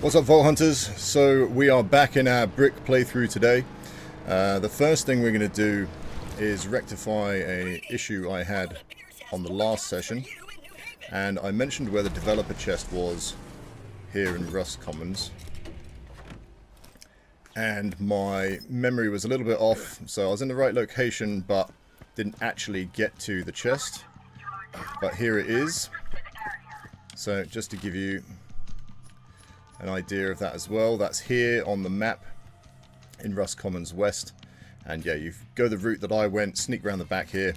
What's up, Vault Hunters? So we are back in our brick playthrough today. The first thing we're going to do is rectify an issue I had on the last session, and I mentioned where the developer chest was here in Rust Commons, and my memory was a little bit off, so I was in the right location but didn't actually get to the chest, but here it is. So just to give you an idea of that as well, that's here on the map in Rust Commons West, and yeah, you go the route that I went, sneak around the back here,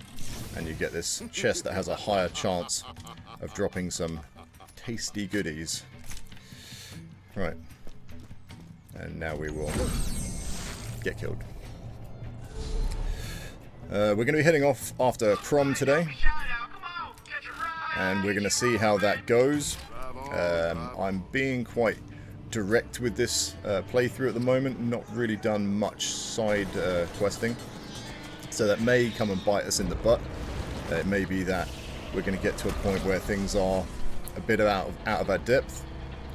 and you get this chest that has a higher chance of dropping some tasty goodies. Right, and now we will get killed. We're going to be heading off after Krom today, and we're going to see how that goes. I'm being quite direct with this playthrough at the moment, not really done much side questing, so that may come and bite us in the butt. It may be that we're going to get to a point where things are a bit out of our depth,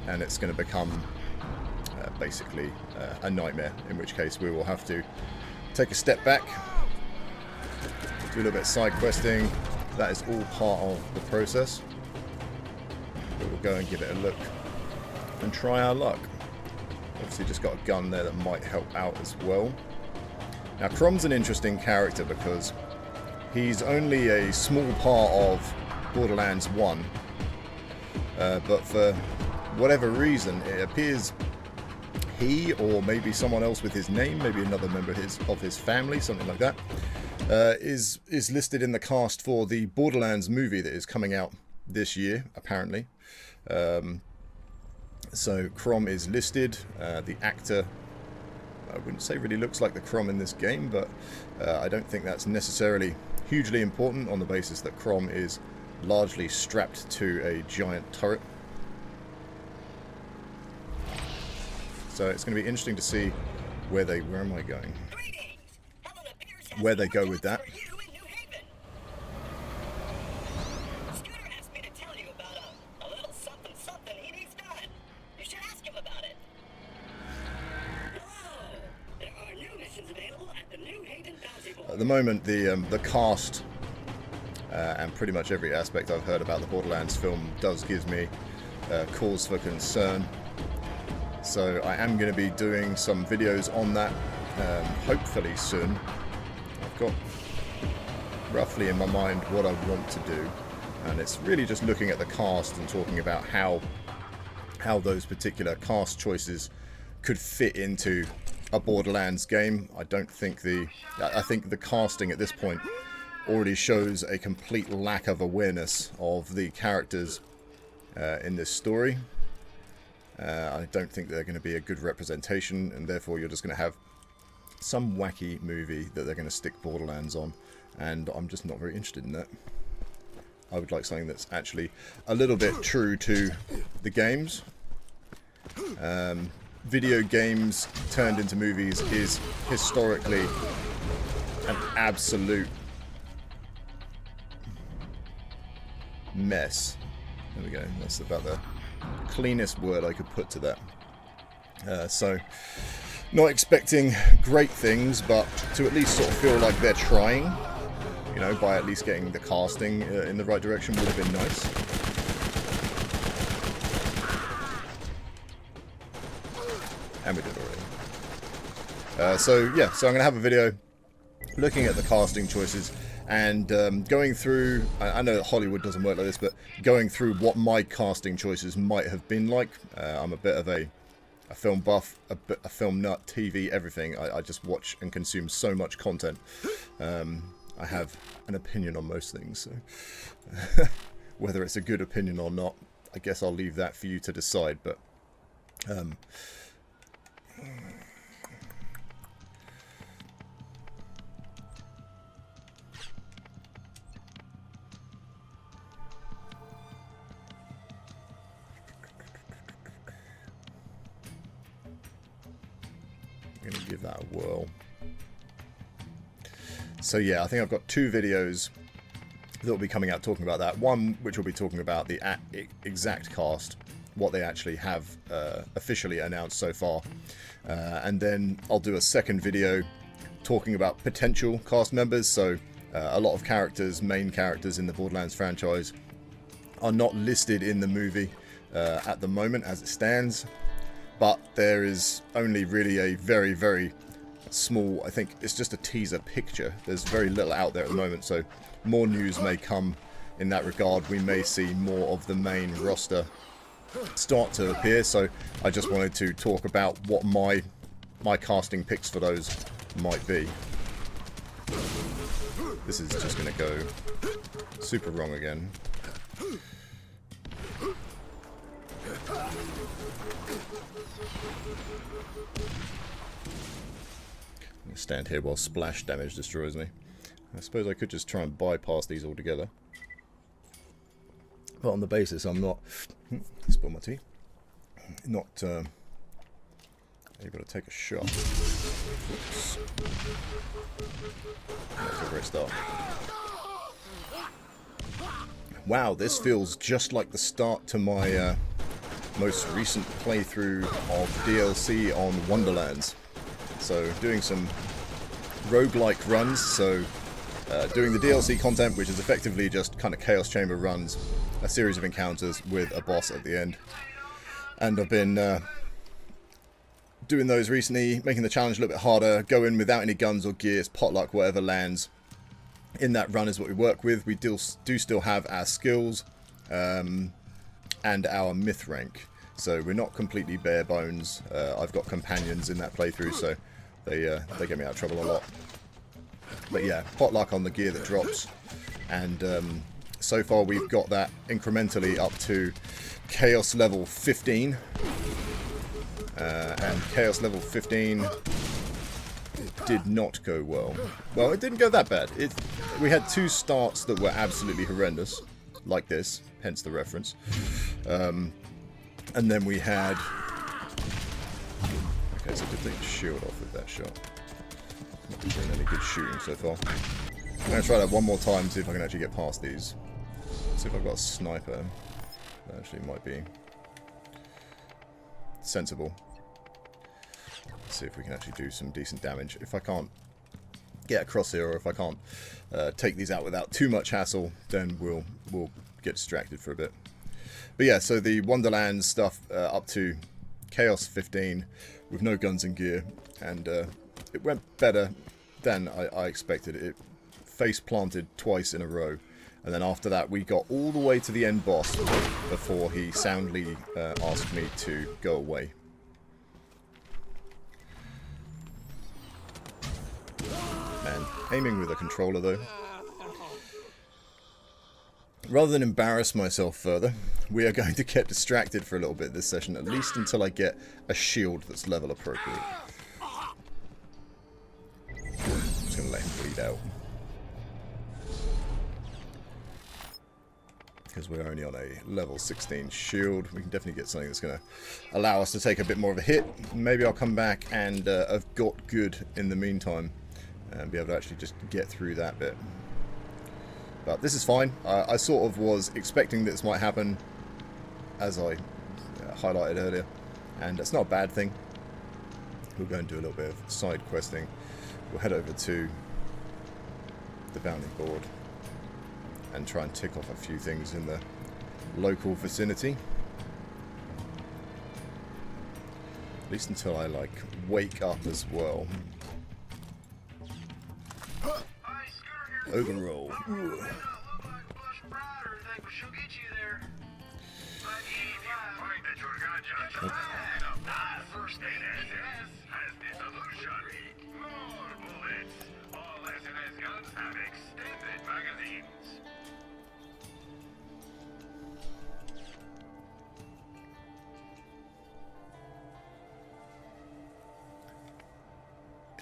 and it's going to become basically a nightmare, in which case we will have to take a step back, do a little bit of side questing. That is all part of the process. But we'll go and give it a look and try our luck. Obviously just got a gun there that might help out as well. Now Krom's an interesting character because he's only a small part of Borderlands 1, but for whatever reason it appears he, or maybe someone else with his name, maybe another member of his family, something like that, is listed in the cast for the Borderlands movie that is coming out this year, apparently. So Krom is listed. The actor, I wouldn't say really looks like the Krom in this game, but I don't think that's necessarily hugely important on the basis that Krom is largely strapped to a giant turret. So it's going to be interesting to see where am I going? Where they go with that. At the moment, the cast and pretty much every aspect I've heard about the Borderlands film does give me cause for concern. So I am going to be doing some videos on that, hopefully soon. I've got roughly in my mind what I want to do, and it's really just looking at the cast and talking about how those particular cast choices could fit into a Borderlands game. I think the casting at this point already shows a complete lack of awareness of the characters in this story. I don't think they're going to be a good representation, and therefore you're just going to have some wacky movie that they're going to stick Borderlands on, and I'm just not very interested in that. I would like something that's actually a little bit true to the games. Video games turned into movies is historically an absolute mess. There we go. That's about the cleanest word I could put to that. So, not expecting great things, but to at least sort of feel like they're trying, you know, by at least getting the casting in the right direction would have been nice. And we did already. So yeah, so I'm going to have a video looking at the casting choices and going through, I know that Hollywood doesn't work like this, but going through what my casting choices might have been like. I'm a bit of a film buff, a film nut, TV, everything. I just watch and consume so much content. I have an opinion on most things, so whether it's a good opinion or not, I guess I'll leave that for you to decide, but I'm going to give that a whirl. So yeah, I think I've got two videos that will be coming out talking about that. One which will be talking about the exact cast what they actually have officially announced so far. And then I'll do a second video talking about potential cast members. So a lot of characters, main characters in the Borderlands franchise, are not listed in the movie at the moment as it stands, but there is only really a very, very small, I think it's just a teaser picture. There's very little out there at the moment, so more news may come in that regard. We may see more of the main roster start to appear, so I just wanted to talk about what my casting picks for those might be. This is just going to go super wrong again. I'm going to stand here while splash damage destroys me. I suppose I could just try and bypass these altogether. But on the basis I'm not... spill my tea. Not able to take a shot. Oops. That's a great start. Wow, this feels just like the start to my most recent playthrough of DLC on Wonderlands. So doing some roguelike runs, so doing the DLC content, which is effectively just kind of Chaos Chamber runs, a series of encounters with a boss at the end. And I've been doing those recently, making the challenge a little bit harder, go in without any guns or gears, potluck, whatever lands. In that run is what we work with. We do still have our skills and our myth rank. So we're not completely bare bones. I've got companions in that playthrough, so they get me out of trouble a lot. But yeah, potluck on the gear that drops. And so far we've got that incrementally up to Chaos level 15. And Chaos level 15 did not go well. Well, it didn't go that bad. We had two starts that were absolutely horrendous, like this, hence the reference. And then we had... Okay, so I did take the shield off with that shot. Not doing any good shooting so far. I'm going to try that one more time, see if I can actually get past these. See if I've got a sniper. That actually might be sensible. See if we can actually do some decent damage. If I can't get across here, or if I can't take these out without too much hassle, then we'll get distracted for a bit. But yeah, so the Wonderlands stuff up to Chaos 15 with no guns and gear, and it went better than I expected. It face planted twice in a row, and then after that we got all the way to the end boss before he soundly asked me to go away. Man, aiming with a controller though. Rather than embarrass myself further, we are going to get distracted for a little bit this session, at least until I get a shield that's level appropriate. I'm just going to let him bleed out. Because we're only on a level 16 shield, we can definitely get something that's going to allow us to take a bit more of a hit. Maybe I'll come back and have got good in the meantime and be able to actually just get through that bit. But this is fine. I sort of was expecting this might happen, as I highlighted earlier, and it's not a bad thing. We'll go and do a little bit of side questing. We'll head over to the bounty board and try and tick off a few things in the local vicinity. At least until I, like, wake up as well. Overroll. Ooh. Oh.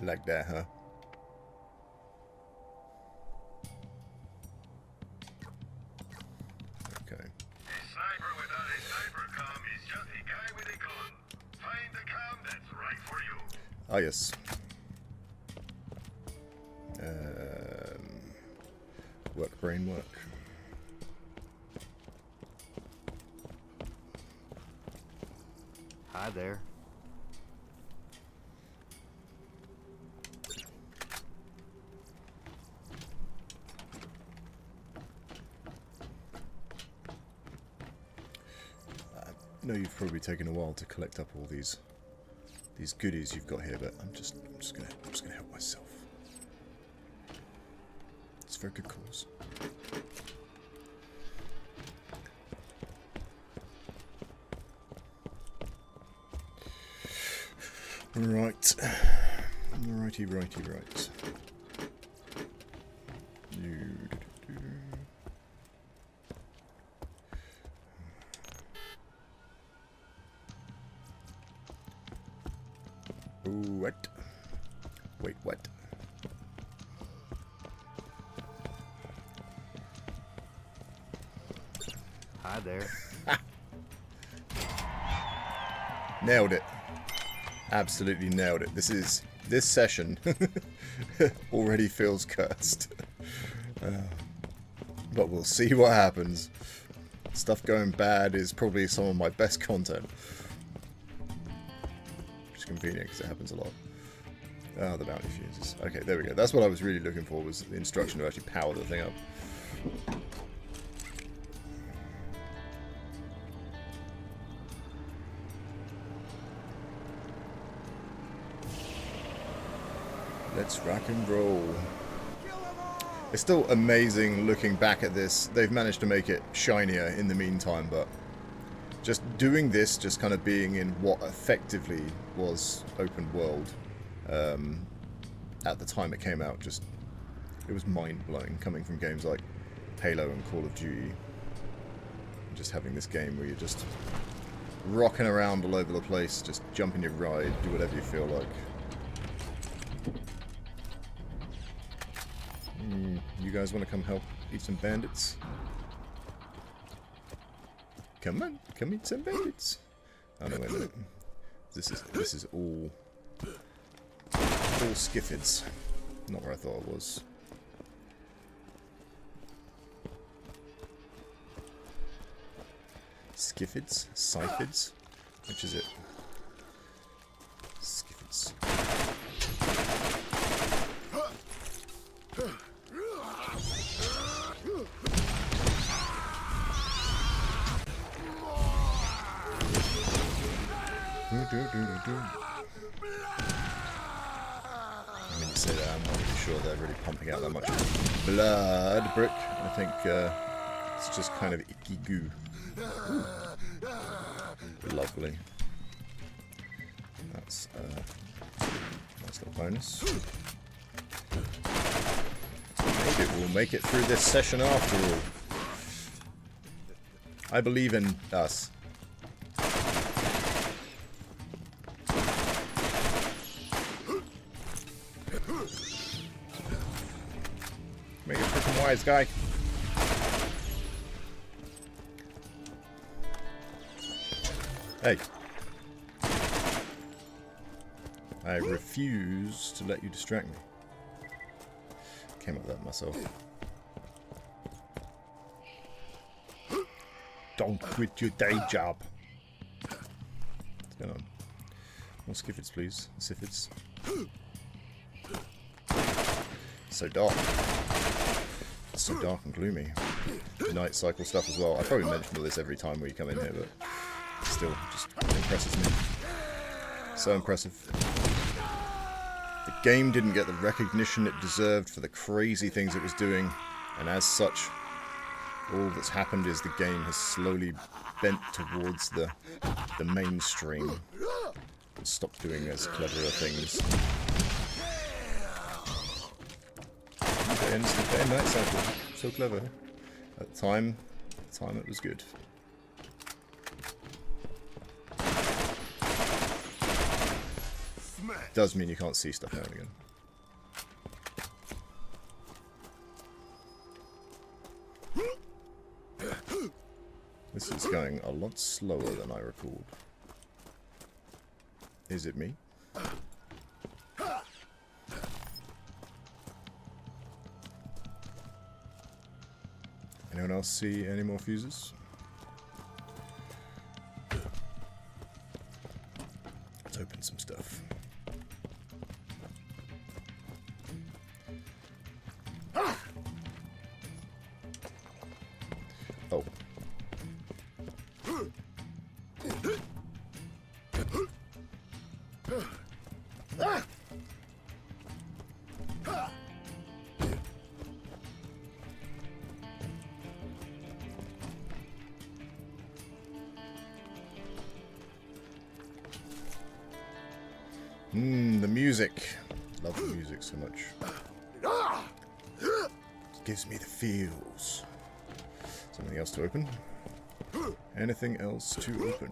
Like that, huh? Okay. A sniper without a sniper com is just a guy with a gun. Find the com that's right for you. Ah, yes. Work, brain, work. Hi there. I know you've probably taken a while to collect up all these goodies you've got here, but I'm just gonna help myself. It's for a good cause. Right. Righty. What? Wait, what? Hi there. Nailed it. Absolutely nailed it. This session already feels cursed. But we'll see what happens. Stuff going bad is probably some of my best content. Which is convenient because it happens a lot. Oh, the bounty fuses. Okay, there we go. That's what I was really looking for, was the instruction to actually power the thing up. Let's rock and roll. It's still amazing looking back at this. They've managed to make it shinier in the meantime, but just doing this, just kind of being in what effectively was open world at the time it came out, it was mind-blowing coming from games like Halo and Call of Duty. Just having this game where you're just rocking around all over the place, just jump in your ride, do whatever you feel like. You guys want to come help eat some bandits? Come on, come eat some bandits. Oh no, wait a minute. This is all skiffids. Not where I thought it was. Skiffids? Scyphids? Which is it? Skiffids. I mean, you say that, I'm not really sure they're really pumping out that much blood, Brick. I think it's just kind of icky goo. Ooh. Lovely. That's a nice little bonus. Maybe we'll make it through this session after all. I believe in us. Make it freaking wise, guy. Hey. I refuse to let you distract me. Came up with that myself. Don't quit your day job. What's going on? More skiffids, please. Siffids. So dark. It's so dark and gloomy. Night cycle stuff as well. I probably mention all this every time we come in here, but still, just impresses me. So impressive. The game didn't get the recognition it deserved for the crazy things it was doing, and as such, all that's happened is the game has slowly bent towards the mainstream and stopped doing as cleverer things. Day and night cycle, so clever. At the time it was good. Does mean you can't see stuff now and again. This is going a lot slower than I recalled. Is it me? Anyone else see any more fuses? Oh. The music. Love the music so much. It gives me the feels. Something else to open? Anything else to open?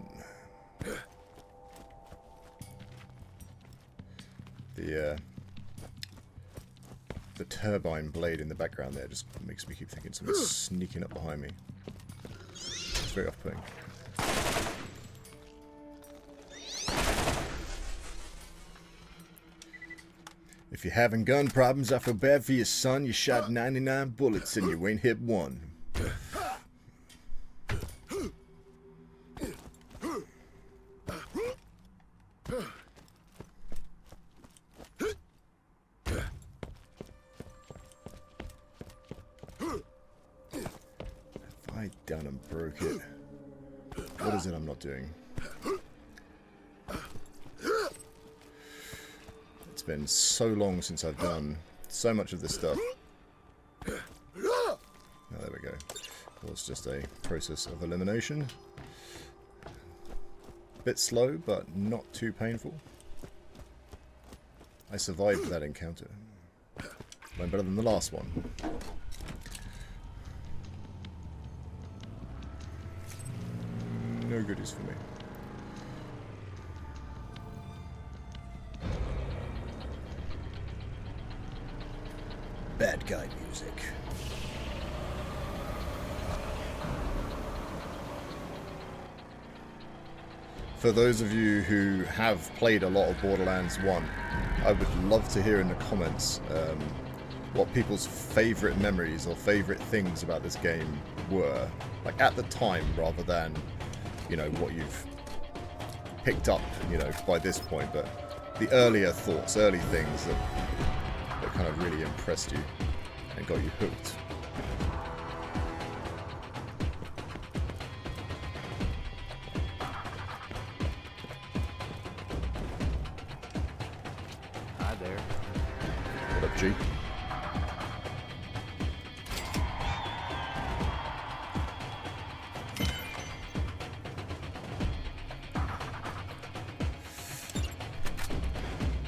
The turbine blade in the background there just makes me keep thinking someone's sneaking up behind me. It's very off-putting. If you're having gun problems, I feel bad for your son. You shot 99 bullets and you ain't hit one. If I done and broke it, what is it I'm not doing? It's been so long since I've done so much of this stuff. Oh, there we go. Well, it's just a process of elimination. Bit slow, but not too painful. I survived that encounter. Went better than the last one. No goodies for me. Bad guy music. For those of you who have played a lot of Borderlands 1, I would love to hear in the comments what people's favourite memories or favourite things about this game were. Like at the time, rather than, you know, what you've picked up, you know, by this point, but the earlier thoughts, early things that kind of really impressed you and got you hooked. Hi there. What up, G?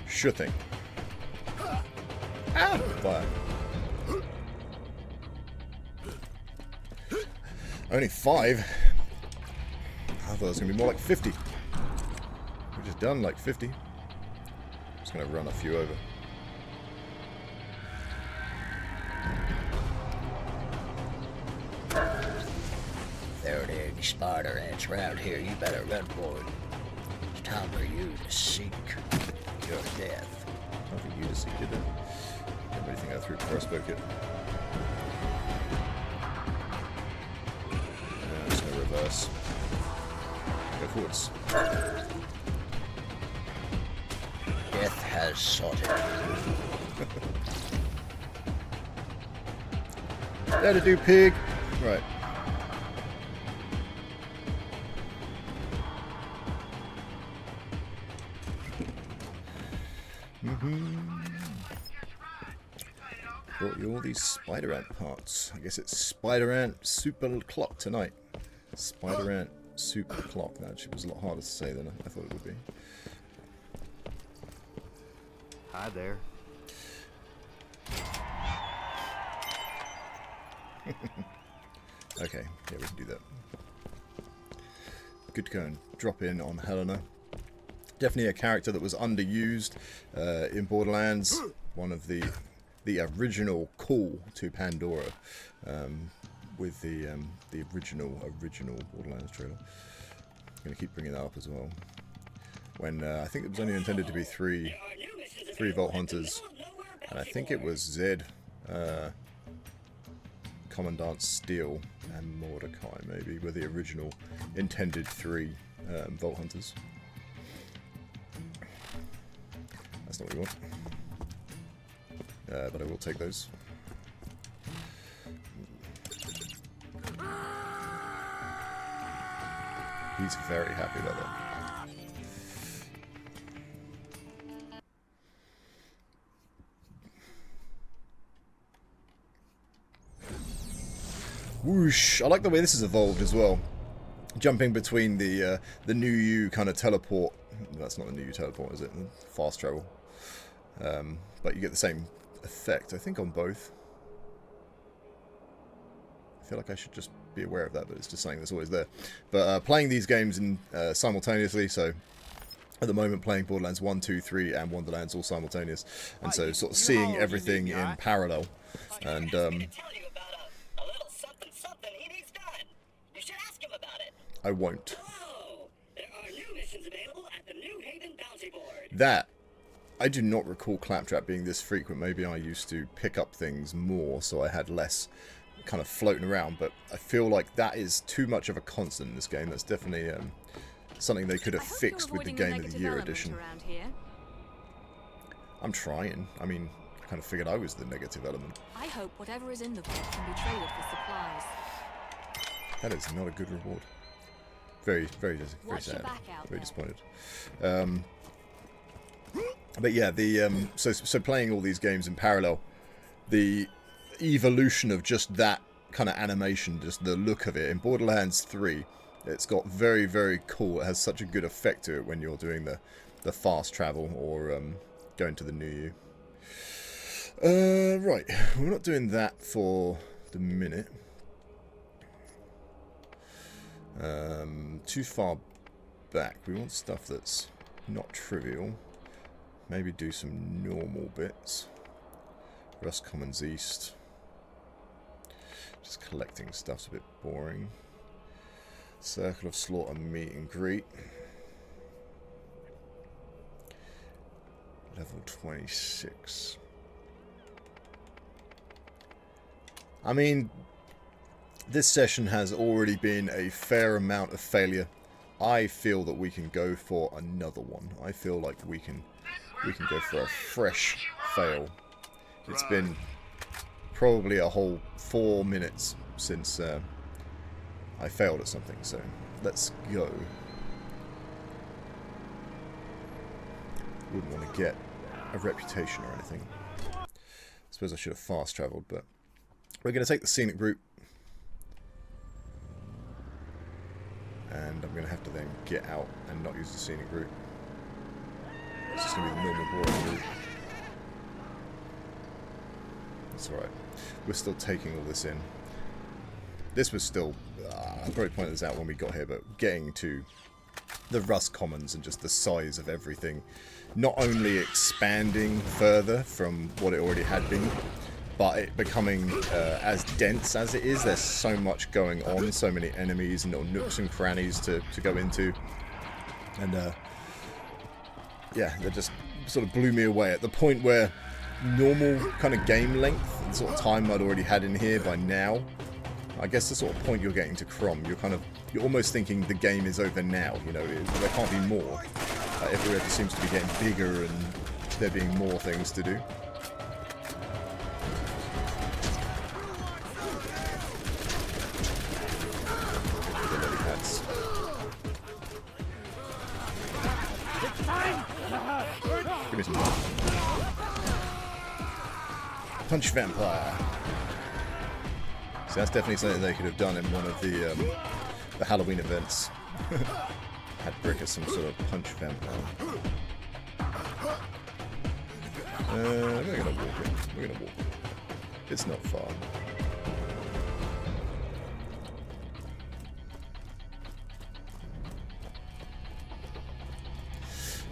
Sure thing. Ah! Fire. Only 5? I thought it was going to be more like 50. We just done like 50. Just going to run a few over. If there are any spider ants around here, you better run for it. It's time for you to seek your death. Time for you to seek your death. Everything I threw before I spoke it. I'm just going to reverse. Go forwards. Death has sought it. That'll do, pig. Right. Brought you all these spider ant parts. I guess it's spider ant super clock tonight. Spider ant super clock. That actually was a lot harder to say than I thought it would be. Hi there. Okay, yeah, we can do that. Good to go and drop in on Helena. Definitely a character that was underused in Borderlands. One of the original call to Pandora with the original Borderlands trailer. I'm going to keep bringing that up as well. When I think it was only intended to be three Vault Hunters, and I think it was Zed, Commandant Steele, and Mordecai maybe were the original intended 3 Vault Hunters. That's not what we want. But I will take those. he's very happy about that. Whoosh! I like the way this has evolved as well. Jumping between the new you kind of teleport. That's not the new you teleport, is it? Fast travel. But you get the same effect, I think, on both. I feel like I should just be aware of that, but it's just something that's always there. But playing these games in simultaneously, so at the moment playing Borderlands 1, 2, 3, and Wonderlands all simultaneous, and so sort of seeing everything in parallel. And I won't. That, I do not recall Claptrap being this frequent. Maybe I used to pick up things more, so I had less kind of floating around, but I feel like that is too much of a constant in this game. That's definitely something they could have fixed with the Game of the Year edition. I'm trying. I mean, I kind of figured I was the negative element. I hope whatever is in the book can be traded for supplies. That is not a good reward. Very sad. Very disappointed. But yeah, the so playing all these games in parallel, the evolution of just that kind of animation, just the look of it in Borderlands 3, it's got very cool. It has such a good effect to it when you're doing the fast travel or going to the new you. Right, we're not doing that for the minute. Too far back. We want stuff that's not trivial. Maybe do some normal bits. Rust Commons East. Just collecting stuff's a bit boring. Circle of Slaughter meet and greet. Level 26. I mean, this session has already been a fair amount of failure. I feel that we can go for another one. I feel like we can go for a fresh fail. It's been probably a whole 4 minutes since I failed at something, so let's go. Wouldn't want to get a reputation or anything. I suppose I should have fast travelled, but we're going to take the scenic route. And I'm going to have to then get out and not use the scenic route. It's just going to be the normal boring route. That's alright. We're still taking all this in. This was still... I'll probably point this out when we got here, but getting to the Rust Commons and just the size of everything, not only expanding further from what it already had been, but it becoming as dense as it is. There's so much going on, so many enemies and little nooks and crannies to go into. And yeah, that just sort of blew me away at the point where normal kind of game length and sort of time I'd already had in here by now. I guess the sort of point you're getting to Krom, you're almost thinking the game is over now, you know, there can't be more. Everywhere just seems to be getting bigger and there being more things to do. Give me some more. Punch Vampire. So that's definitely something they could have done in one of the Halloween events. Had Brick as some sort of Punch Vampire. We're gonna walk it. We're gonna walk it. It's not far.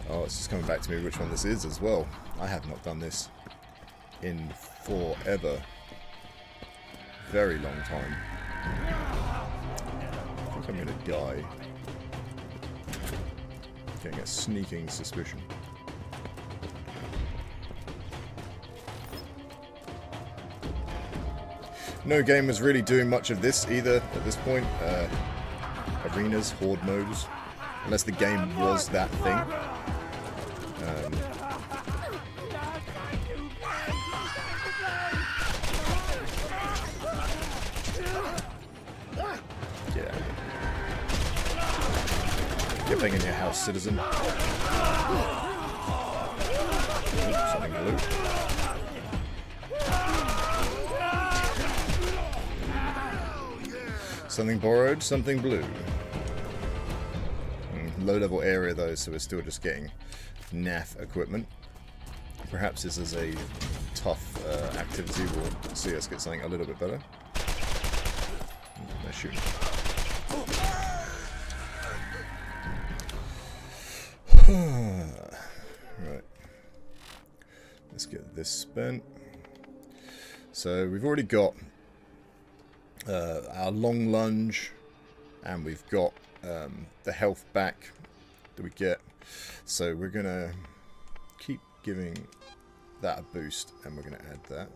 Oh, it's just coming back to me which one this is as well. I have not done this in forever. Very long time. I think I'm gonna die. Getting a sneaking suspicion. No game was really doing much of this either at this point. Arenas, horde modes. Unless the game was that thing. Skipping in your house, citizen. Ooh, something blue. Something borrowed, something blue. Low level area though, so we're still just getting naff equipment. Perhaps this is a tough activity will see us get something a little bit better. They're shooting. Right. Let's get this spent. So we've already got our long lunge, and we've got the health back that we get. So we're gonna keep giving that a boost, and we're gonna add that.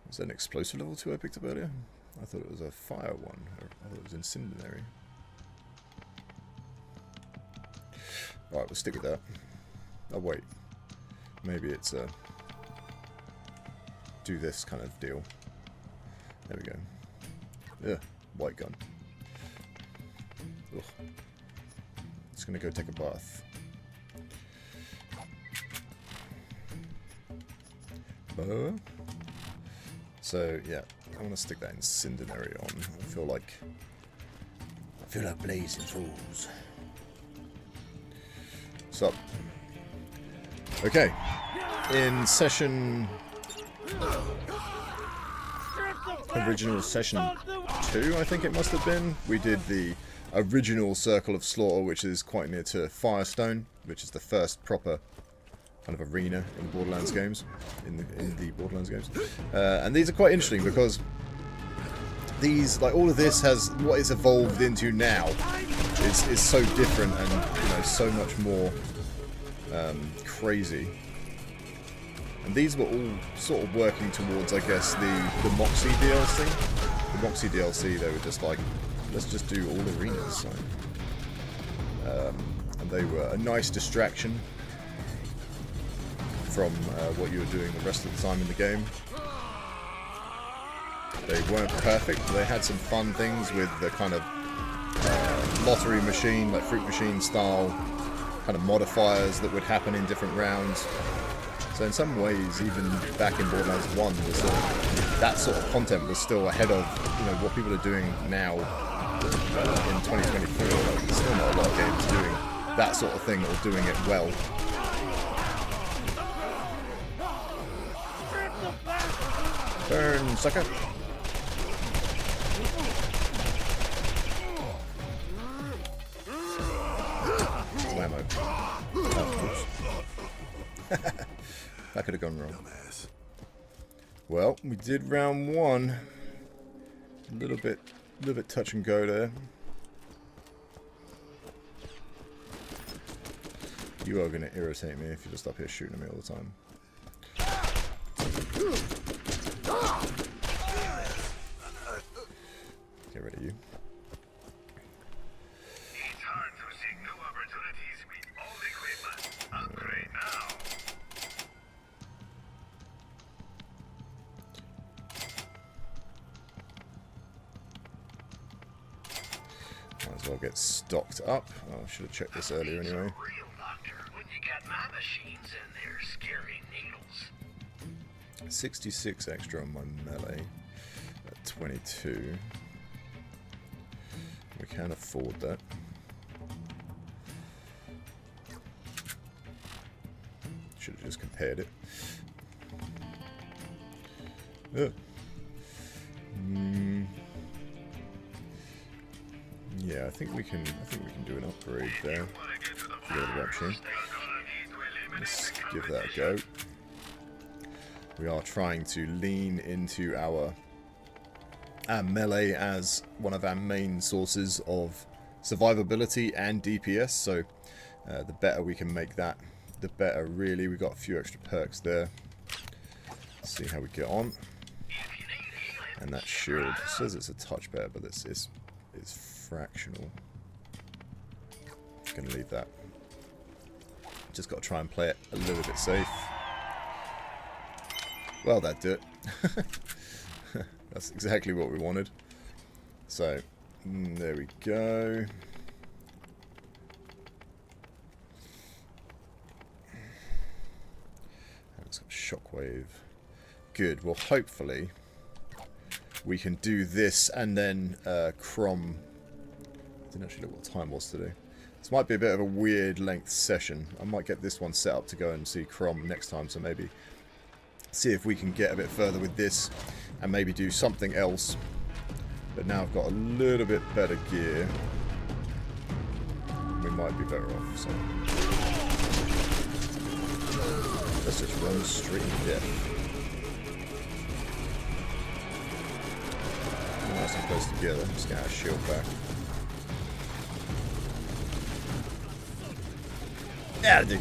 Was that an explosive level 2 I picked up earlier? I thought it was a fire one. I thought it was incendiary. Alright, we'll stick with that. Oh wait. Maybe it's a do this kind of deal. There we go. Ugh, white gun. Ugh. Just gonna go take a bath. So yeah, I want to stick that incendiary on. I feel like blazing fools. So, okay, in session original session 2, I think it must have been, we did the original Circle of Slaughter, which is quite near to Firestone, which is the first proper kind of arena in the Borderlands games, in the Borderlands games, and these are quite interesting because these, like all of this, has what it's evolved into now is so different and, you know, so much more crazy. And these were all sort of working towards, I guess, the Moxie DLC. The Moxie DLC, they were just like, let's just do all arenas. So. And they were a nice distraction from what you were doing the rest of the time in the game. They weren't perfect, but they had some fun things with the kind of lottery machine, like fruit machine style kind of modifiers that would happen in different rounds. So in some ways, even back in Borderlands 1, that sort of content was still ahead of, you know, what people are doing now in 2024. Like, there's still not a lot of games doing that sort of thing or doing it well. Burn, sucker! Whammo. Oh, that could have gone wrong. Well, we did round 1. A little bit touch and go there. You are going to irritate me if you're just up here shooting at me all the time. Get rid of you. It's hard to seek new opportunities with old equipment. Upgrade now. Might as well get stocked up. Oh, I should have checked this earlier anyway. Real doctor, when you got my machines in there scaring needles. 66 extra on my melee at 22. We can afford that. Should have just compared it. Yeah, I think we can do an upgrade there. Go to the option. Let's give that a go. We are trying to lean into our melee as one of our main sources of survivability and DPS, so the better we can make that, the better really. We've got a few extra perks there. Let's see how we get on. And that shield says it's a touch better, but it's fractional. Gonna leave that. Just got to try and play it a little bit safe. Well, that did it. That's exactly what we wanted. So, there we go. It's got shockwave. Good. Well, hopefully we can do this and then Krom. I didn't actually look what time it was today. This might be a bit of a weird length session. I might get this one set up to go and see Krom next time, so maybe see if we can get a bit further with this and maybe do something else. But now I've got a little bit better gear. We might be better off, so let's just run straight to death. Nice and close together. Just get our shield back. Yeah, dude.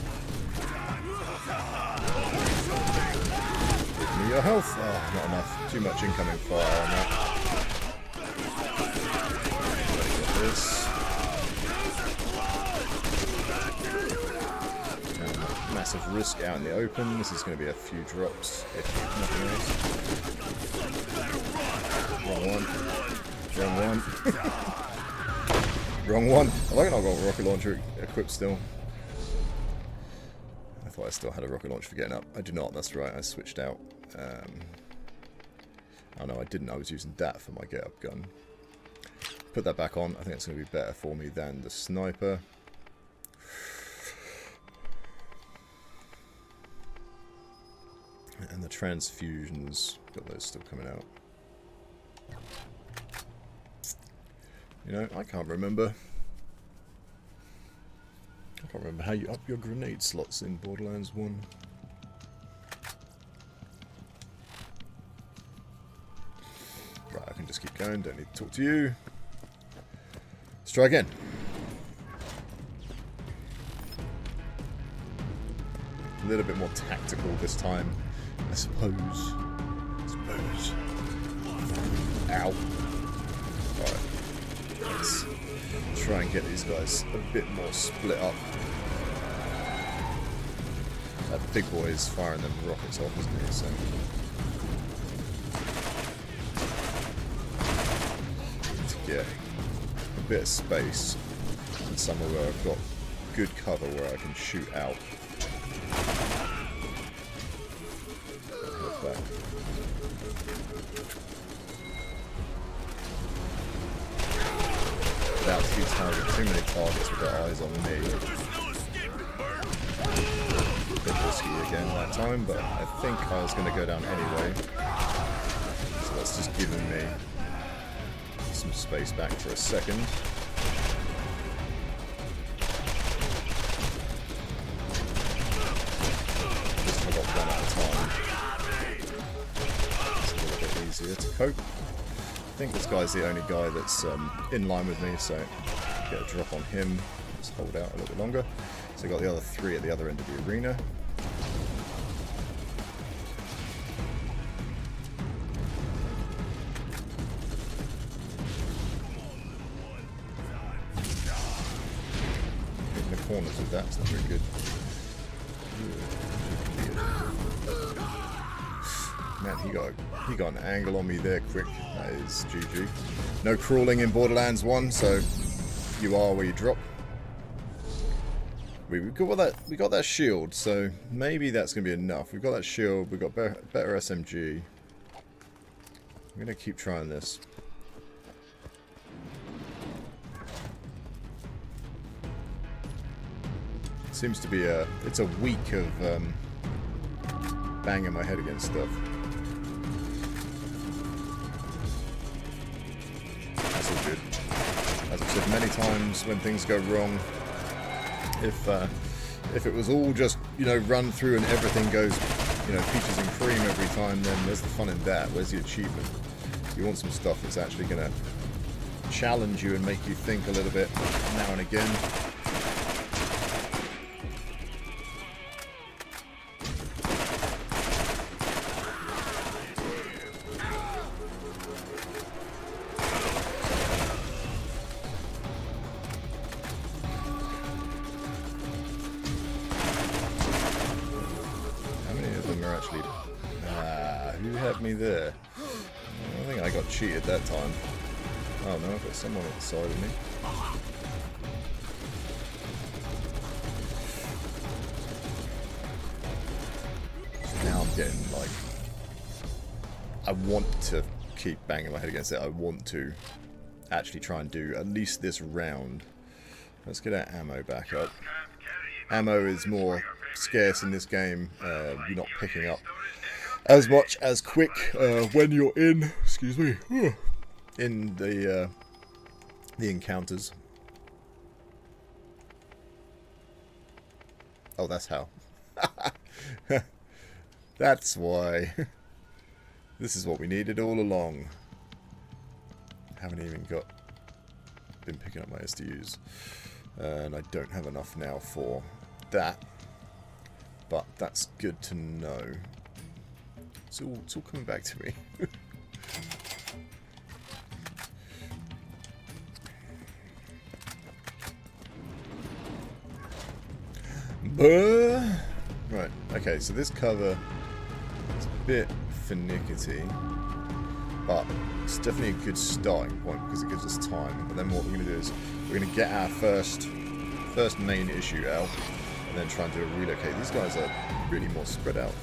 Give me your health. Oh, not enough. Too much incoming fire on that. Got this. Massive risk out in the open. This is going to be a few drops, if nothing else. Wrong one. Wrong one. Wrong one. I reckon I've got a rocket launcher equipped still. I thought I still had a rocket launcher for getting up. I do not, that's right, I switched out. Oh no, I didn't. I was using that for my get-up gun. Put that back on. I think it's going to be better for me than the sniper. And the transfusions, got those still coming out. You know, I can't remember. I can't remember how you up your grenade slots in Borderlands 1. Right, I can just keep going, don't need to talk to you. Let's try again. A little bit more tactical this time, I suppose. Ow. Alright. Let's try and get these guys a bit more split up. That big boy is firing them rockets off, isn't he? So to get a bit of space and somewhere where I've got good cover where I can shoot out. Head back. Without too many targets with their eyes on me. A bit risky again that time, but I think I was going to go down anyway. So that's just giving me some space back for a second. Just I got one at a time. It's a little bit easier to cope. I think this guy's the only guy that's in line with me, so get a drop on him. Let's hold out a little bit longer. So we've got the other three at the other end of the arena. Hitting the corners with that, it's not very good. Man, he got an angle on me there quick. That is GG. No crawling in Borderlands 1, so you are where you drop. We got that shield, so maybe that's going to be enough. We've got that shield, we've got better SMG. I'm going to keep trying this. Seems to be it's a week of banging my head against stuff. That's all good. As I've said many times, when things go wrong, if it was all just, you know, run through and everything goes, you know, peaches and cream every time, then where's the fun in that? Where's the achievement? You want some stuff that's actually going to challenge you and make you think a little bit now and again. Who had me there? I think I got cheated that time. Oh no, I've got someone on the side of me. So now I'm getting like... I want to keep banging my head against it. I want to actually try and do at least this round. Let's get our ammo back up. Ammo is more scarce in this game. You're not picking up as much as quick when you're in, excuse me, in the encounters. Oh, that's how. That's why. This is what we needed all along. Haven't even been picking up my SDUs. And I don't have enough now for that. But that's good to know. It's all coming back to me. Right, okay, so this cover is a bit finicky, but it's definitely a good starting point because it gives us time. And then what we're going to do is we're going to get our first main issue out and then try and do a relocate. These guys are really more spread out.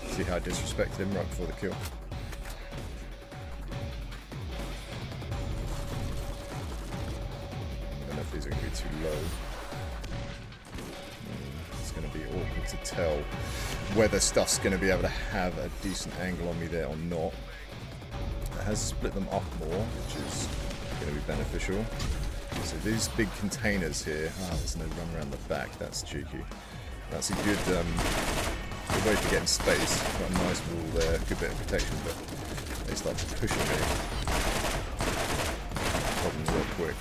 See how I disrespected him right before the kill. I don't know if these are going to be too low. It's going to be awkward to tell whether stuff's going to be able to have a decent angle on me there or not. It has split them up more, which is going to be beneficial. So these big containers here, there's no run around the back, that's cheeky. That's a good way to get in space. Got a nice wall there, good bit of protection, but they start pushing me. Problems real quick.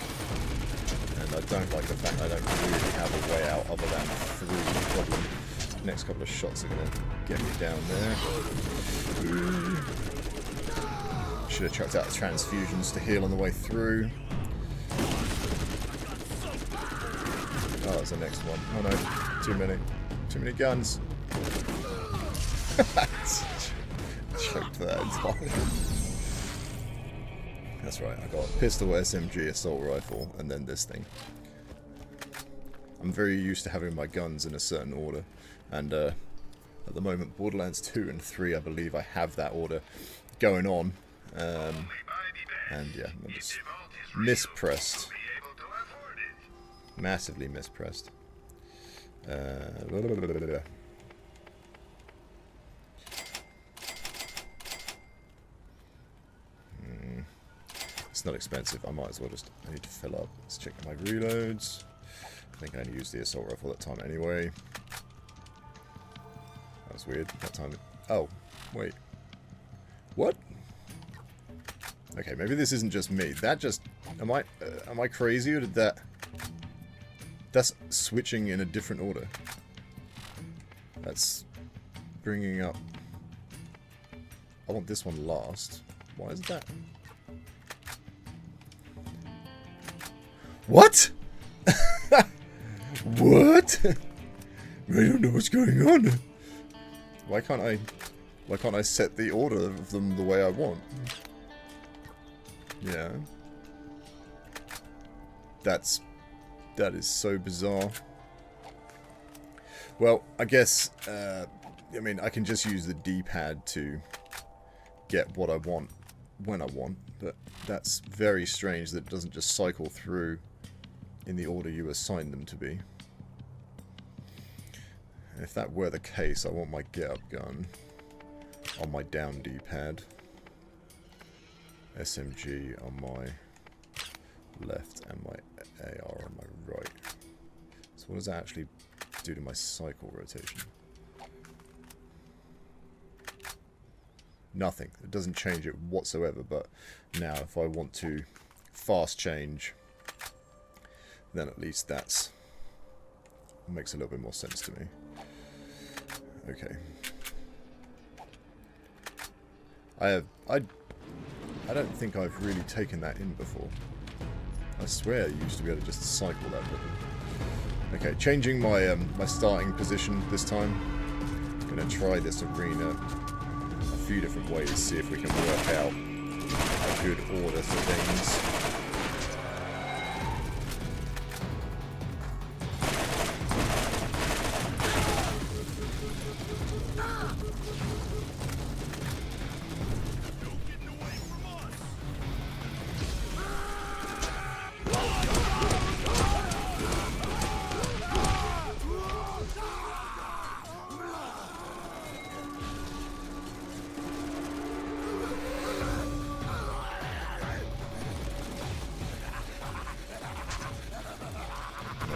And I don't like the fact I don't really have a way out other than through the problem. The next couple of shots are going to get me down there. Should have chucked out the transfusions to heal on the way through. Oh, that's the next one. Oh no, too many guns. Choked that entirely. That's right, I got a pistol, SMG, assault rifle, and then this thing. I'm very used to having my guns in a certain order, and at the moment, Borderlands 2 and 3, I believe I have that order going on. And yeah, I'm just mispressed. Massively mispressed. It's not expensive. I might as well just... I need to fill up. Let's check my reloads. I think I only used the assault rifle that time anyway. That was weird. That time... Oh, wait. What? Okay, maybe this isn't just me. That just... Am I crazy, or did that... That's switching in a different order. That's bringing up... I want this one last. Why is that? What? What? I don't know what's going on. Why can't I set the order of them the way I want? Yeah. That is so bizarre. Well, I guess, I mean, I can just use the D-pad to get what I want when I want, but that's very strange that it doesn't just cycle through in the order you assign them to be. And if that were the case, I want my get-up gun on my down D-pad, SMG on my left, and my AR on my right. So what does that actually do to my cycle rotation? Nothing. It doesn't change it whatsoever, but now if I want to fast change, then at least that's makes a little bit more sense to me. Okay. I don't think I've really taken that in before. I swear I used to be able to just cycle that button. Okay, changing my my starting position this time. Gonna try this arena a few different ways, see if we can work out a good order for things.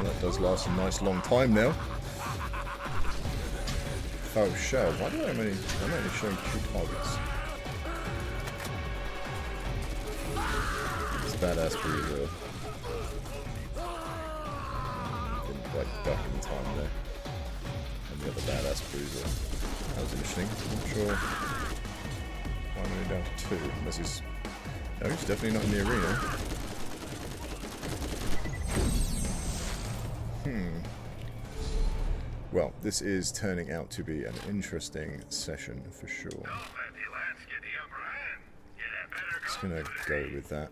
That does last a nice long time now. Oh, shell. Why do I'm only showing 2 targets? It's a badass bruiser. Didn't quite duck in time there. And the other badass bruiser. That was interesting. I'm not sure why I'm only down to 2, unless he's... No, he's definitely not in the arena. Well, this is turning out to be an interesting session for sure. Don't let the lads get the upper hand. You had better Just go gonna for go with that.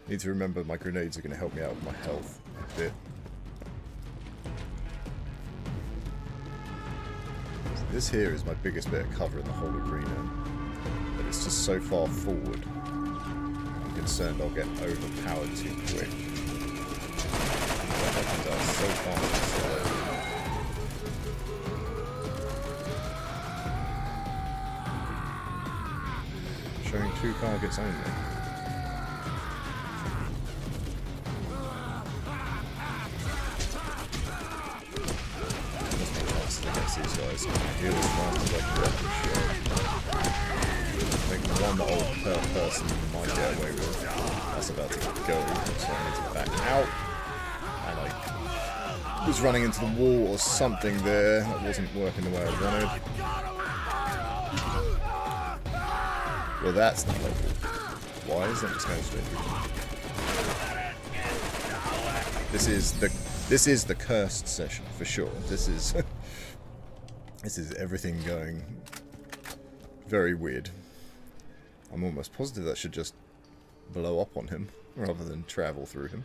Need to remember my grenades are gonna help me out with my health a bit. So this here is my biggest bit of cover in the whole arena, but it's just so far forward. I'm concerned I'll get overpowered too quick. That happens out so fast. Showing 2 targets only. There's no chance against these guys. Heal as fast as I can get them, sure. I think the one that old person might get away with. That's about to go, so I need to back out. And I was running into the wall or something there. That wasn't working the way I wanted. Well, that's not local. Why is that just going straight through? This is the cursed session for sure. This is this is everything going very weird. I'm almost positive that should just blow up on him rather than travel through him.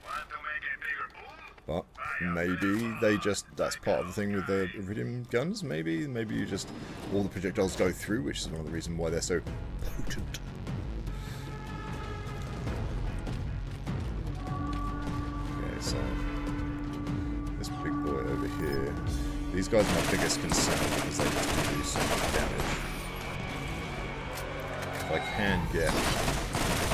Want to make a bigger boom? But maybe they just, that's part of the thing with the iridium guns, maybe you just, all the projectiles go through, which is one of the reasons why they're so potent. Okay, so, this big boy over here, these guys are my biggest concern because they just do so much damage. If I can get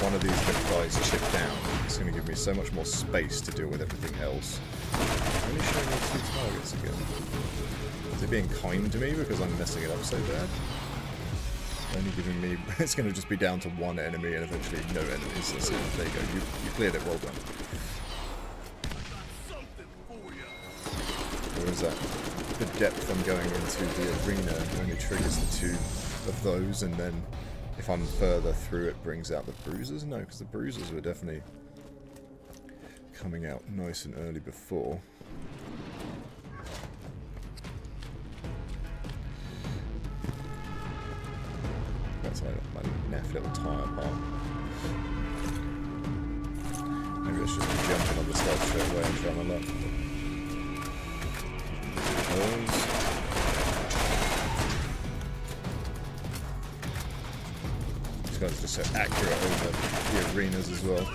one of these little guys chipped down, it's going to give me so much more space to deal with everything else. Only showing me 2 targets again. Is it being kind to me because I'm messing it up so bad? Only giving me... It's going to just be down to 1 enemy and eventually no enemies. So there you go. You cleared it. Well done. Or is that the depth I'm going into the arena only triggers the 2 of those, and then if I'm further through it brings out the bruisers? No, because the bruisers were definitely coming out nice and early before. That's my naff little tyre part. Maybe I should be jumping on the start straight away and trying my luck. These guys are just so accurate over the arenas as well.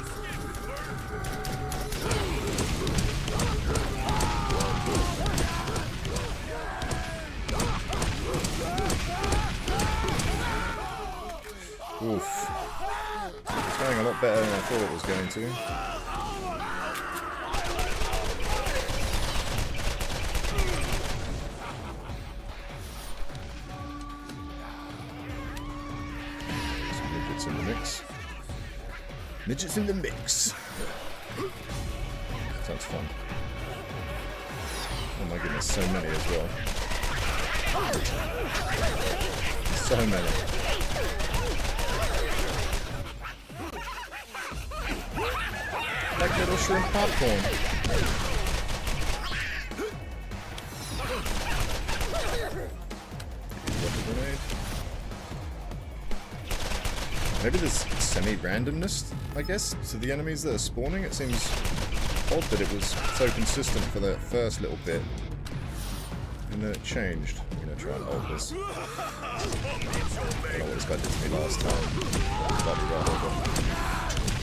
Oof. It's going a lot better than I thought it was going to. Some midgets in the mix. Midgets in the mix. Sounds fun. Oh my goodness, so many as well. So many. Like little shrimp popcorn. Maybe there's semi-randomness, I guess, to the enemies that are spawning. It seems odd that it was so consistent for the first little bit, and then it changed. I'm going to try and hold this. I don't know what this guy did to me last time. Slightly rather, but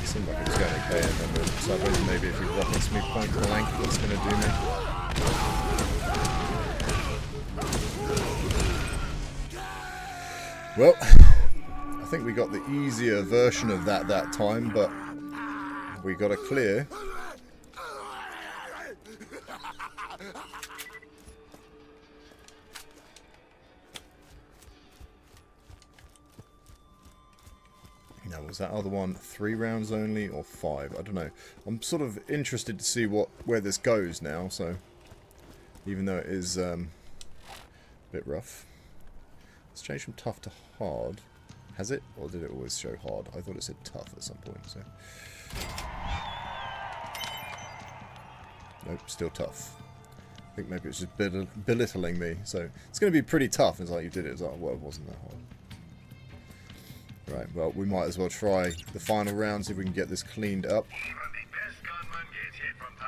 it seemed like it was going okay, and then we're sideways. Maybe if he rockets me point blank, what's going to do me? Well, I think we got the easier version of that time, but we got a clear. Now, was that other one 3 rounds only or 5? I don't know. I'm sort of interested to see where this goes now, so even though it is a bit rough. It's changed from tough to hard. Has it? Or did it always show hard? I thought it said tough at some point, so. Nope, still tough. I think maybe it's just belittling me. So it's going to be pretty tough. It's like you did it. It's like, well, it wasn't that hard. Right, well, we might as well try the final round, see if we can get this cleaned up.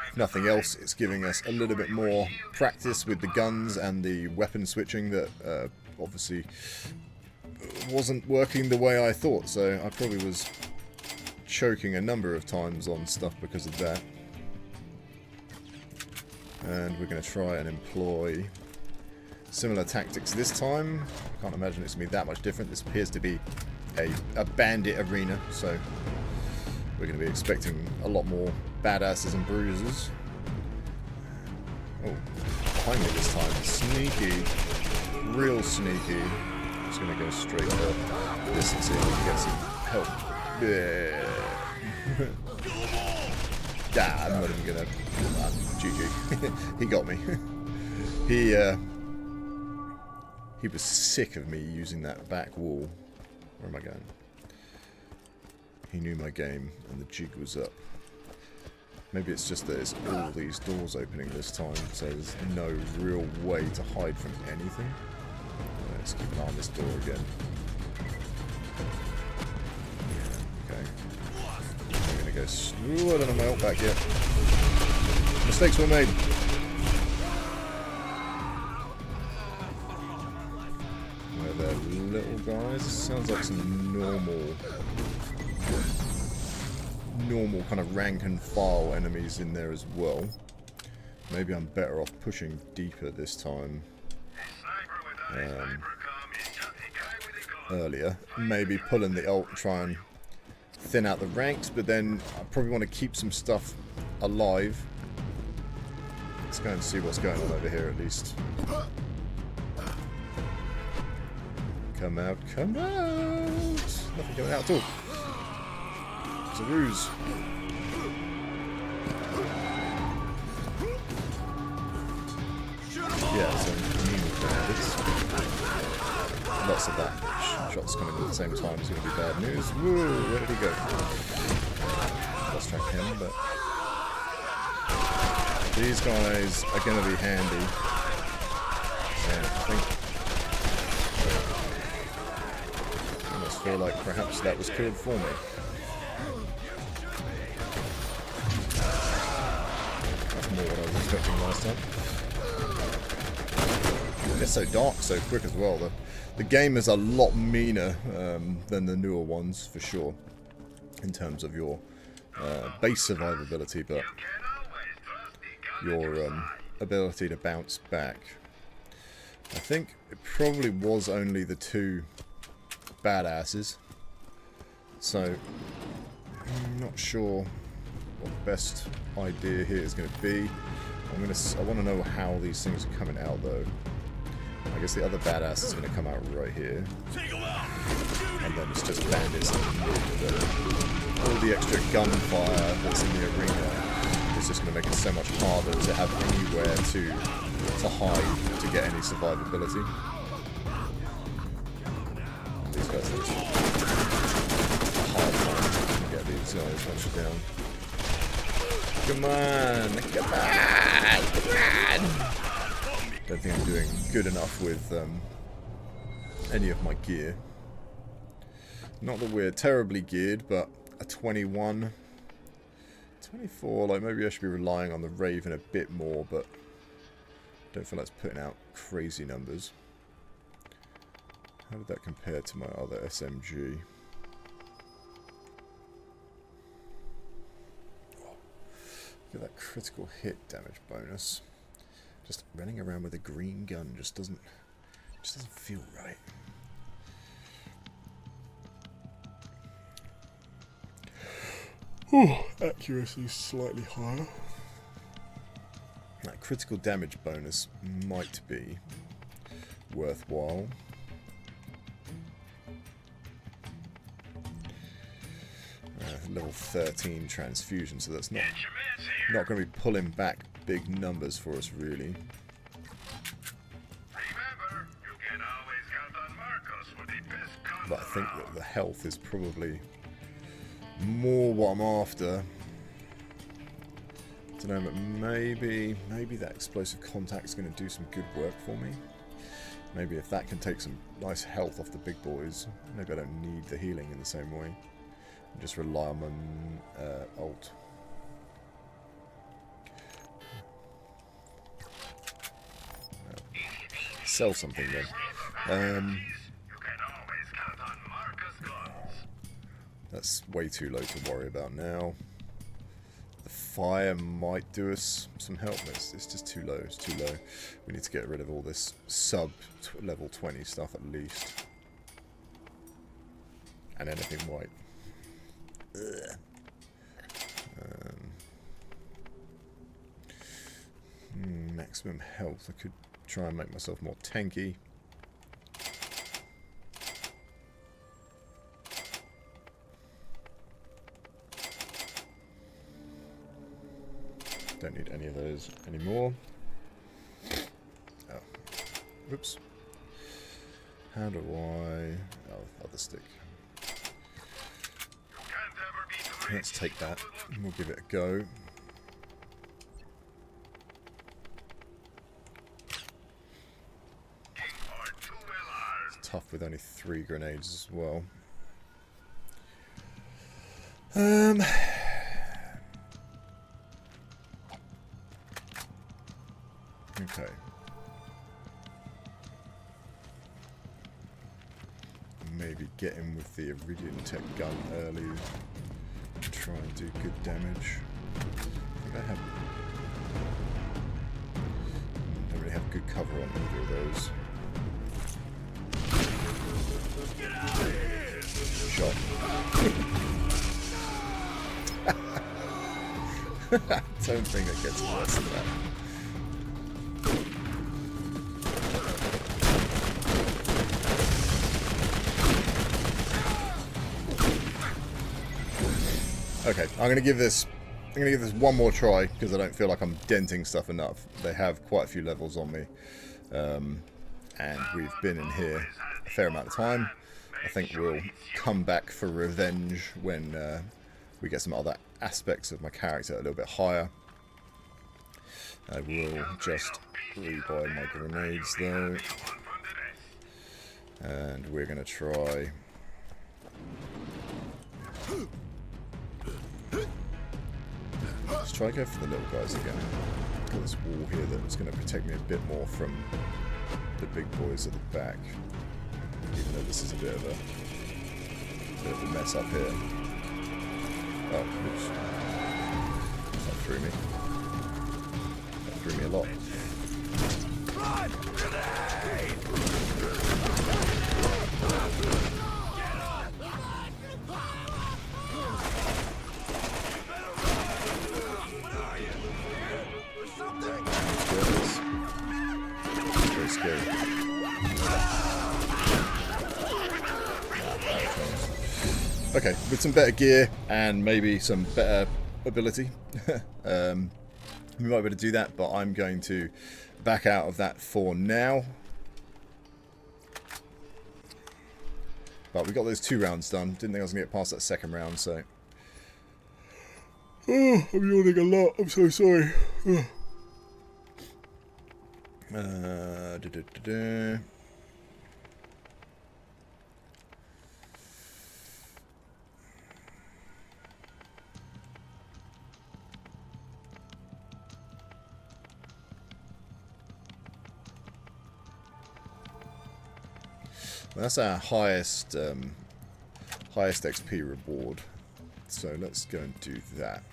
If nothing else, it's giving us a little bit more practice with the guns and the weapon switching that obviously wasn't working the way I thought, so I probably was choking a number of times on stuff because of that. And we're going to try and employ similar tactics this time. I can't imagine it's going to be that much different. This appears to be a bandit arena, so we're going to be expecting a lot more badasses and bruises. Oh, behind me this time. Sneaky. Real sneaky. I'm just going to go straight for this and see if we can get some help. Yeah. I'm not even going to... GG. He got me. He was sick of me using that back wall. Where am I going? He knew my game and the jig was up. Maybe it's just that it's all these doors opening this time, so there's no real way to hide from anything. Let's keep an eye on this door again. Okay. I'm gonna go... Ooh, I don't have my ult back yet. Mistakes were made. Where they're little guys. Sounds like some normal kind of rank and file enemies in there as well. Maybe I'm better off pushing deeper this time. Earlier. Maybe pulling the ult and try and thin out the ranks, but then I probably want to keep some stuff alive. Let's go and see what's going on over here at least. Come out, come out! Nothing going out at all. It's a ruse. Yeah, so immune bandits. Lots of that. Shots coming at the same time is going to be bad news. Whoa, where did he go? Lost track him, but these guys are going to be handy. So I think I almost feel like perhaps that was killed for me. That's more what I was expecting last time. It's so dark so quick as well. The game is a lot meaner than the newer ones, for sure, in terms of your base survivability, but your ability to bounce back. I think it probably was only the 2 badasses, so I'm not sure what the best idea here is going to be. I want to know how these things are coming out, though. I guess the other badass is going to come out right here. And then it's just bandits in the mid, but all the extra gunfire that's in the arena it's just going to make it so much harder to have anywhere to hide to get any survivability. And these guys are just hard time to get these guys once you're down. Come on! Come on! Come on! Don't think I'm doing good enough with any of my gear. Not that we're terribly geared, but a 21, 24, like maybe I should be relying on the Raven a bit more, but I don't feel like it's putting out crazy numbers. How did that compare to my other SMG? Look at that critical hit damage bonus. Just running around with a green gun just doesn't feel right. Accuracy slightly higher. That critical damage bonus might be worthwhile. Level 13 transfusion, so that's not going to be pulling back big numbers for us, really. Remember, you can always count on Marcos for the best But I think that the health is probably more what I'm after. I don't know, but maybe that explosive contact is going to do some good work for me. Maybe if that can take some nice health off the big boys, maybe I don't need the healing in the same way. And just rely on my ult. Sell something then. That's way too low to worry about now. The fire might do us some help. It's just too low. It's too low. We need to get rid of all this sub-level 20 stuff at least. And anything white. Maximum health. I could try and make myself more tanky. Don't need any of those anymore. Oh. Whoops. How do I... Oh, other stick. Let's take that and we'll give it a go. It's tough with only 3 grenades as well. Okay. Maybe get in with the Iridium Tech gun early. Try and do good damage. I think I have... don't really have good cover on either of those. Shot. I don't think it gets worse than that. Okay, I'm gonna give this one more try because I don't feel like I'm denting stuff enough. They have quite a few levels on me, and we've been in here a fair amount of time. I think we'll come back for revenge when we get some other aspects of my character a little bit higher. I will just rebuy my grenades though, and we're gonna try. Let's try to go for the little guys again. Got this wall here that's going to protect me a bit more from the big boys at the back. Even though this is a bit of a mess up here. Oh, oops. That threw me. That threw me a lot. Very scary. Okay, with some better gear and maybe some better ability. We might be able to do that, but I'm going to back out of that for now. But we got those 2 rounds done. Didn't think I was going to get past that second round, so... Oh, I'm yawning a lot. I'm so sorry. Well, that's our highest XP reward. So let's go and do that.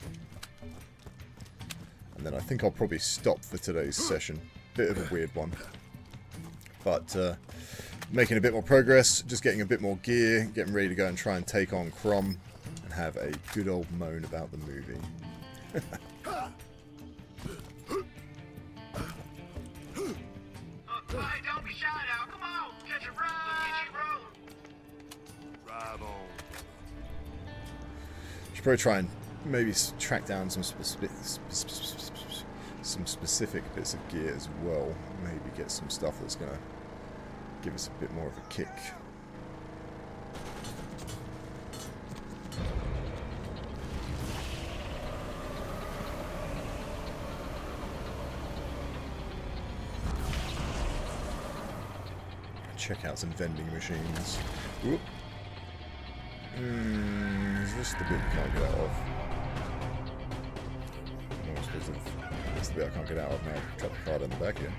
And then I think I'll probably stop for today's session. Bit of a weird one. But making a bit more progress, just getting a bit more gear, getting ready to go and try and take on Krom and have a good old moan about the movie. Hey, don't be shy now. Come on. Catch a ride. Right on. Should probably try and maybe track down some specific bits of gear as well. Maybe get some stuff that's going to give us a bit more of a kick. Check out some vending machines. Whoop. Is this the bit we can't get out of? No, I suppose that's the bit I can't get out of now. Trap the card in the back here.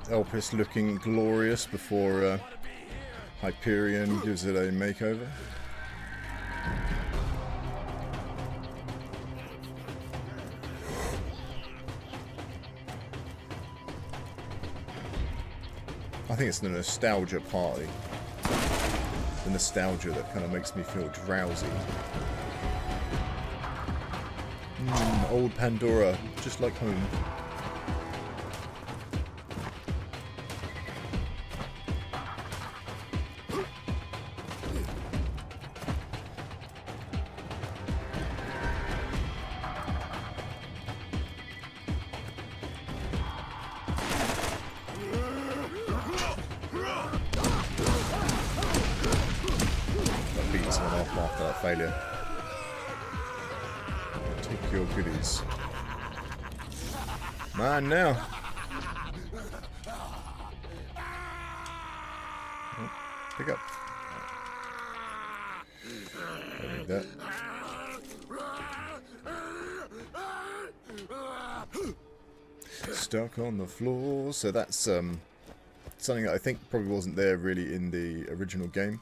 Elpis looking glorious before Hyperion gives it a makeover. I think it's the nostalgia party. The nostalgia that kind of makes me feel drowsy. Old Pandora, just like home. After that failure. Take your goodies. Mine now. Oh, pick up. Don't need that. Stuck on the floor. So that's something that I think probably wasn't there really in the original game.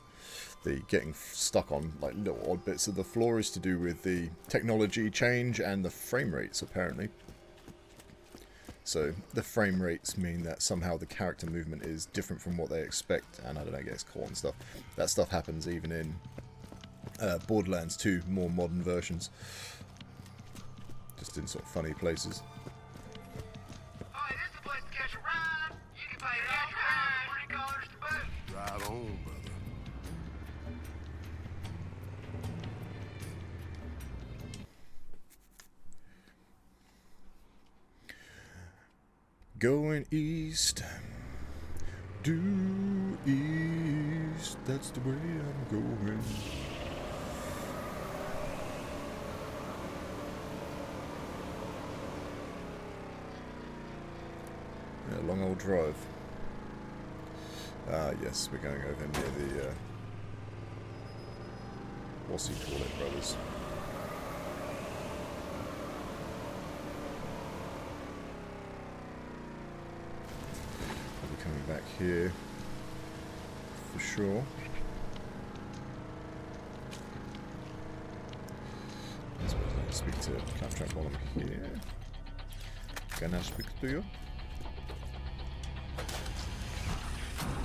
The getting stuck on like little odd bits of the floor is to do with the technology change and the frame rates apparently. So the frame rates mean that somehow the character movement is different from what they expect, and I don't know, gets caught and stuff. That stuff happens even in Borderlands 2, more modern versions. Just in sort of funny places. Hey, this is the place to catch a ride. You can pay $40 to boot. Right on, brother. Going east, due east, that's the way I'm going. Yeah, long old drive. Ah, yes, we're going over near What's he call it, brothers? I'll be coming back here for sure. I suppose I can speak to Claptrap while I'm here. Can I speak to you?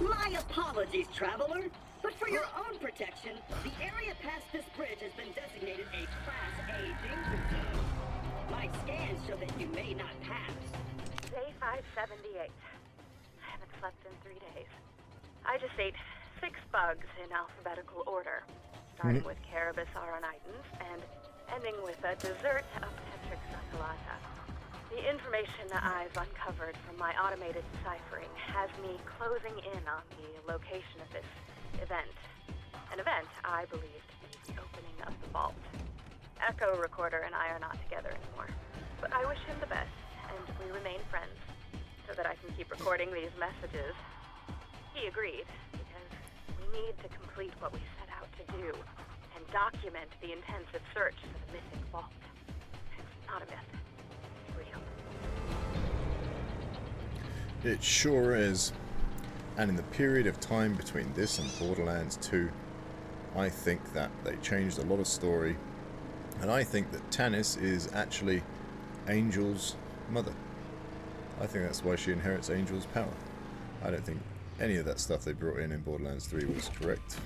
My apologies, traveler. But for your own protection, the area past this bridge has been designated a Class A danger zone. My scans show that you may not pass. Day 578. I haven't slept in 3 days. I just ate 6 bugs in alphabetical order, starting with Carabus auronitis and ending with a dessert of Tetrix succulata. The information I've uncovered from my automated deciphering has me closing in on the location of this event. An event I believe to be the opening of the vault. Echo Recorder and I are not together anymore, but I wish him the best, and we remain friends, so that I can keep recording these messages. He agreed, because we need to complete what we set out to do, and document the intensive search for the mythic vault. It's not a myth. It's real. It sure is. And in the period of time between this and Borderlands 2, I think that they changed a lot of story. And I think that Tannis is actually Angel's mother. I think that's why she inherits Angel's power. I don't think any of that stuff they brought in Borderlands 3 was correct.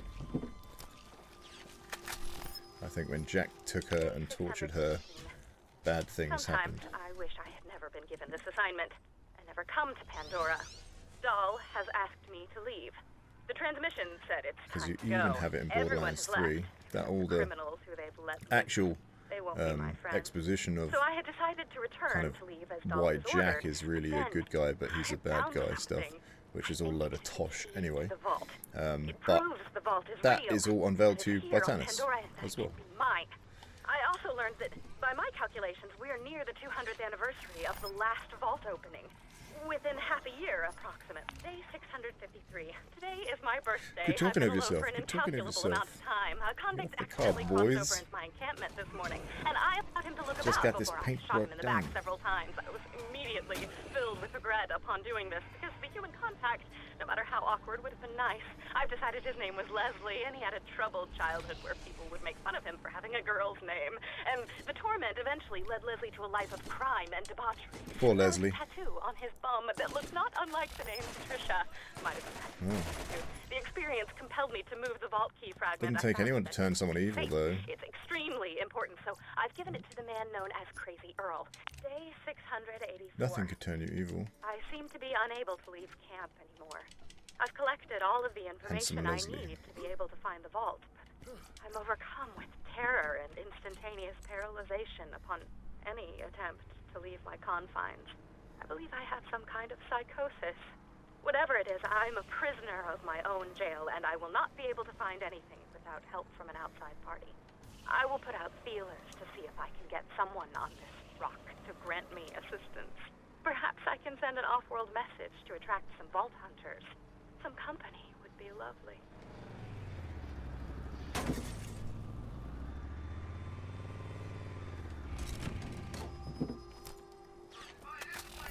I think when Jack took her and tortured her, bad things happened. Sometimes I wish I had never been given this assignment and never come to Pandora. Dahl has asked me to leave. The transmission said it's Because time you to even go. have it in Everyone Borderlands has 3, left. that all the Criminals who they've let actual they won't be my friends. exposition of So I had decided to return kind of to leave as why Dahl has Jack ordered. is really a Then good guy, but he's a I bad found guy stuff, something. which is all a load of tosh anyway. The vault. It But proves the vault is that real. is all unveiled It's to you here by on Tannis Pandora, and as that well. can be mine. I also learned that, by my calculations, we are near the 200th anniversary of the last vault opening. Within half a year, approximate. Day 653. Today is my birthday. Quit talking I've of been alone yourself. for an Quit talking of incalculable amount yourself. of time. A convict Get off the accidentally car, crossed boys. over into my encampment this morning, and I allowed him to look Just about got this before I shot him paperwork in the back done. several times. I was immediately filled with regret upon doing this, because the human contact, no matter how awkward, would have been nice. I've decided his name was Leslie, and he had a troubled childhood where people would make fun of him for having a girl's name. And the torment eventually led Leslie to a life of crime and debauchery. Poor There was Leslie. a tattoo on his bum that looked not unlike the name Patricia. Might have been tattoo. The experience compelled me to move the vault key fragment. Doesn't take I found anyone to it. turn someone evil, Fate. though. It's extremely important, so I've given it to the man known as Crazy Earl. Day 684. Nothing could turn you evil. I seem to be unable to leave camp anymore. I've collected all of the information I Leslie. need to be able to find the vault, but I'm overcome with terror and instantaneous paralyzation upon any attempt to leave my confines. I believe I have some kind of psychosis. Whatever it is, I'm a prisoner of my own jail, and I will not be able to find anything without help from an outside party. I will put out feelers to see if I can get someone on this rock to grant me assistance. Perhaps I can send an off-world message to attract some vault hunters. Some company would be lovely.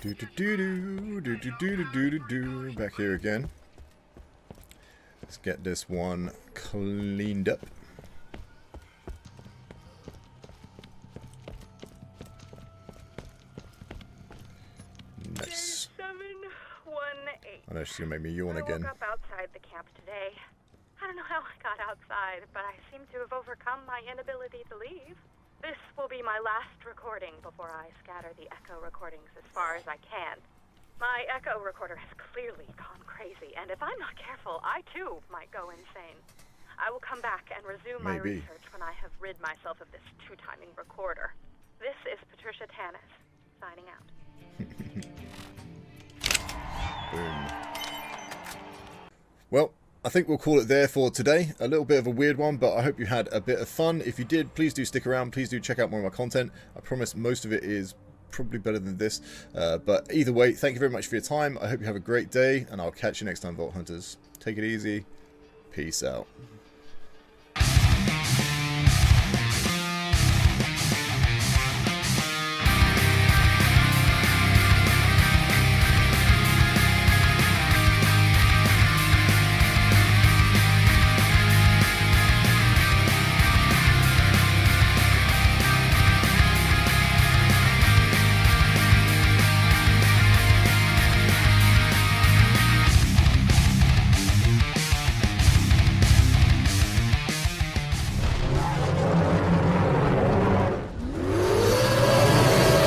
Do do do do do do do do do do. Back here again. Let's get this one cleaned up. Nice. 718. I know she's gonna make me yawn I again. woke up outside the camp today. I don't know how I got outside, but I seem to have overcome my inability to leave. This will be my last recording before I scatter the echo recordings as far as I can. My echo recorder has clearly gone crazy, and if I'm not careful, I too might go insane. I will come back and resume my Maybe. research when I have rid myself of this two-timing recorder. This is Patricia Tannis, signing out. Boom. Well, I think we'll call it there for today. A little bit of a weird one, but I hope you had a bit of fun. If you did, please do stick around. Please do check out more of my content. I promise most of it is probably better than this. But either way, thank you very much for your time. I hope you have a great day, and I'll catch you next time, Vault Hunters. Take it easy. Peace out.